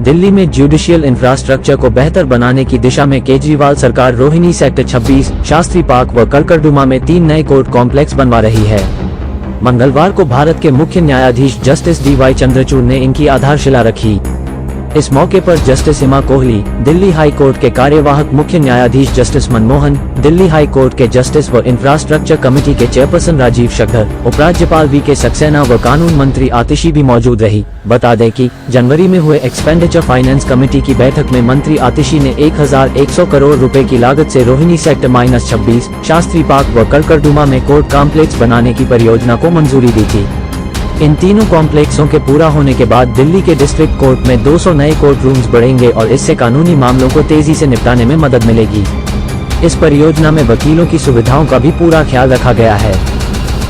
दिल्ली में judicial infrastructure को बेहतर बनाने की दिशा में केजरीवाल सरकार रोहिणी सेक्टर 26, शास्त्री पार्क व कड़कड़डुमा में 3 नए कोर्ट कॉम्प्लेक्स बनवा रही है। मंगलवार को भारत के मुख्य न्यायाधीश जस्टिस DY चंद्रचूड़ ने इनकी आधारशिला रखी। इस मौके पर जस्टिस हिमा कोहली, दिल्ली हाई कोर्ट के कार्यवाहक मुख्य न्यायाधीश justice Manmohan, Delhi high court के जस्टिस व इंफ्रास्ट्रक्चर कमेटी के चेयरपर्सन राजीव शक्कर, उपराज्यपाल VK सक्सेना व कानून मंत्री आतिशी भी मौजूद रही। बता दें कि जनवरी में हुए एक्सपेंडिचर फाइनेंस कमेटी की बैठक में मंत्री आतिशी ने 1100 करोड़ रुपए की लागत से रोहिणी सेक्टर -26, शास्त्री पार्क व कड़कड़डुमा में कोर्ट कॉम्प्लेक्स बनाने की परियोजना को मंजूरी दी थी। इन तीनों कॉम्प्लेक्सों के पूरा होने के बाद दिल्ली के डिस्ट्रिक्ट कोर्ट में 200 नए कोर्ट रूम्स बढ़ेंगे और इससे कानूनी मामलों को तेजी से निपटाने में मदद मिलेगी। इस परियोजना में वकीलों की सुविधाओं का भी पूरा ख्याल रखा गया है।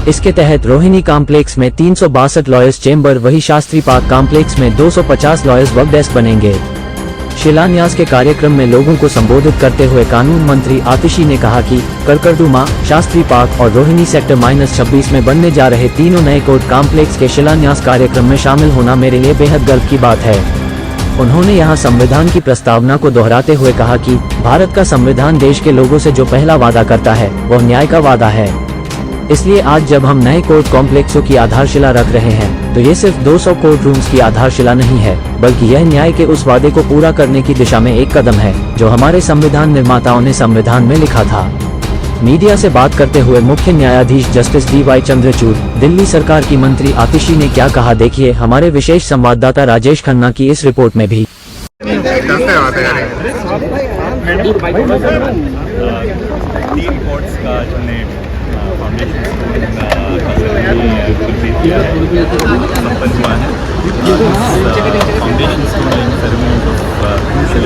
इसके तहत रोहिणी कॉम्प्लेक्स में 362 लॉयर्स चेंबर, वही शास्त्री पार्क कॉम्प्लेक्स में 250 लॉयर्स वर्क डेस्क बनेंगे। शिलान्यास के कार्यक्रम में लोगों को संबोधित करते हुए कानून मंत्री आतिशी ने कहा कि कड़कड़डुमा, शास्त्री पार्क और रोहिणी सेक्टर -26 में बनने जा रहे तीनों नए कोर्ट कॉम्प्लेक्स के शिलान्यास कार्यक्रम में शामिल होना मेरे लिए बेहद गर्व की बात है। उन्होंने यहां संविधान की प्रस्तावना को दोहराते हुए कहा कि भारत का संविधान देश के लोगों से जो पहला वादा करता है वह न्याय का वादा है। इसलिए आज जब हम नए कोर्ट कॉम्प्लेक्सों की आधारशिला रख रहे हैं तो ये सिर्फ 200 कोर्ट रूम्स की आधारशिला नहीं है, बल्कि यह न्याय के उस वादे को पूरा करने की दिशा में एक कदम है जो हमारे संविधान निर्माताओं ने संविधान में लिखा था। मीडिया से बात करते हुए मुख्य न्यायाधीश जस्टिस DY चंद्रचूड़, दिल्ली सरकार की मंत्री आतिशी ने क्या कहा, देखिए हमारे विशेष संवाददाता राजेश खन्ना की इस रिपोर्ट में भी।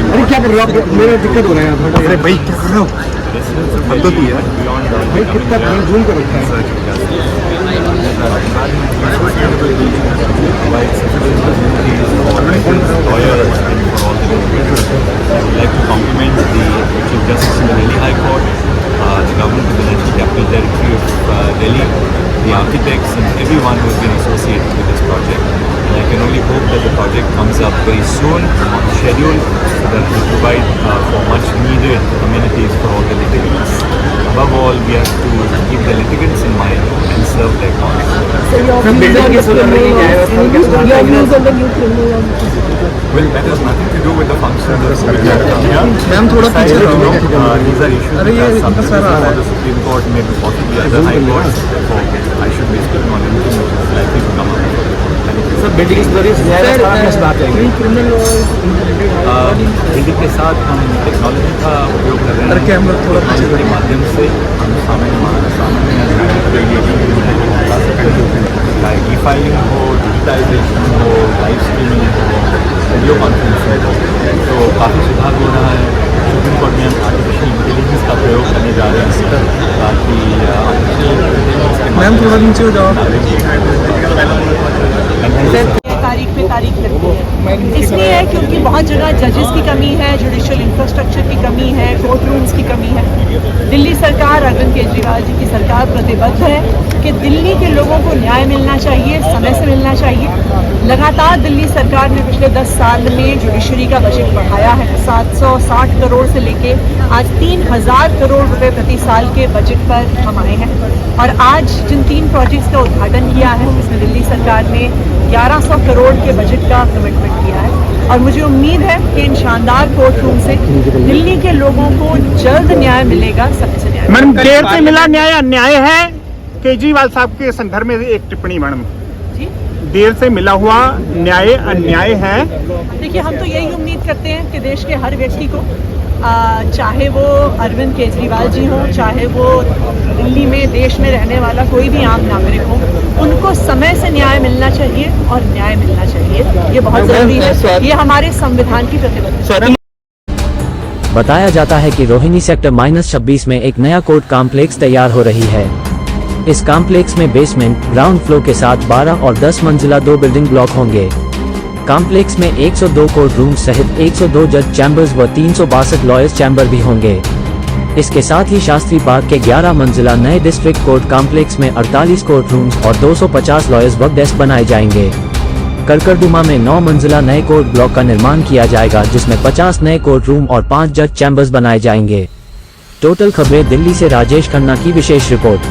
अरे क्या कर रहे हो आप? मेरा दिक्कत हो रहा है। अरे भाई क्या कर रहे हो? तो है भाई, कितना जूम कर रखा है। like to compliment the Chief Justice of the Delhi High Court, the government of the National Capital Territory of Delhi, the architects and everyone who has been associated with this project. And I can only hope that the project comes up very soon on schedule so that it will provide for much needed amenities for all the litigants. Above all, we have to keep the litigants in mind and serve their cause. So your views on the new criminal law? Well, that has nothing to do with the functions of the ma'am थोड़ा पीछे रहो। These are issues that are subject to the Supreme Court, maybe possibly other high courts. Therefore, I should be speaking on anything which is likely to come up. Sir building building के साथ हम technology का उपयोग कर रहे हैं। Technology के माध्यम से हम सामने ई-फाइलिंग हो, डिजिटाइजेशन हो, लाइव स्ट्रीमिंग हो, वीडियो कॉन्फ्रेंसिंग हो, तो काफ़ी सुधार हो रहा है। सुप्रीम कोर्ट में हम आर्टिफिशियल इंटेलिजेंस का प्रयोग करने जा रहे हैं ताकि मैम थोड़ा नीचे हो जाओ। तारीख पे तारीख लगती है, इसलिए है क्योंकि बहुत जगह जजेस की कमी है, जुडिशियल इंफ्रास्ट्रक्चर की कमी है, कोर्ट रूम्स की कमी है। दिल्ली सरकार, अरविंद केजरीवाल जी की सरकार प्रतिबद्ध है कि दिल्ली के लोगों को न्याय मिलना चाहिए, समय से मिलना चाहिए। लगातार दिल्ली सरकार ने पिछले 10 साल में जुडिशरी का बजट बढ़ाया है। 760 करोड़ से लेके आज 3000 करोड़ रुपए प्रति साल के बजट पर हम आए हैं। और आज जिन 3 प्रोजेक्ट्स का उद्घाटन किया है उसमें दिल्ली सरकार ने 1100 करोड़ के बजट का कमिटमेंट किया है। और मुझे उम्मीद है कि इन शानदार कोर्ट रूम से दिल्ली के लोगों को जल्द न्याय मिलेगा, सबसे न्याय। मैडम देर से मिला न्याय अन्याय है? केजरीवाल साहब के संदर्भ में एक टिप्पणी मैडम जी, देर से मिला हुआ न्याय अन्याय है। देखिए हम तो यही उम्मीद करते हैं कि देश के हर व्यक्ति को, चाहे वो अरविंद केजरीवाल जी हों, चाहे वो दिल्ली में देश में रहने वाला कोई भी आम नागरिक हो, उनको समय से न्याय मिलना चाहिए और न्याय मिलना चाहिए। ये बहुत जरूरी है, ये हमारे संविधान की प्रतिबद्धता है। बताया जाता है कि रोहिणी सेक्टर -26 में एक नया कोर्ट कॉम्प्लेक्स तैयार हो रही है। इस कॉम्प्लेक्स में बेसमेंट, ग्राउंड फ्लोर के साथ 12 और 10 मंजिला 2 बिल्डिंग ब्लॉक होंगे। कॉम्प्लेक्स में 102 कोर्ट रूम सहित 102 जज चैम्बर्स व 362 लॉयर्स चैम्बर भी होंगे। इसके साथ ही शास्त्री पार्क के 11 मंजिला नए डिस्ट्रिक्ट कोर्ट कॉम्प्लेक्स में 48 कोर्ट रूम्स और 250 लॉयर्स वर्क डेस्क बनाए जाएंगे। कड़कड़डुमा में 9 मंजिला नए कोर्ट ब्लॉक का निर्माण किया जाएगा, जिसमें 50 नए कोर्ट रूम और 5 जज चैम्बर्स बनाए जाएंगे। टोटल खबरें दिल्ली से राजेश खन्ना की विशेष रिपोर्ट।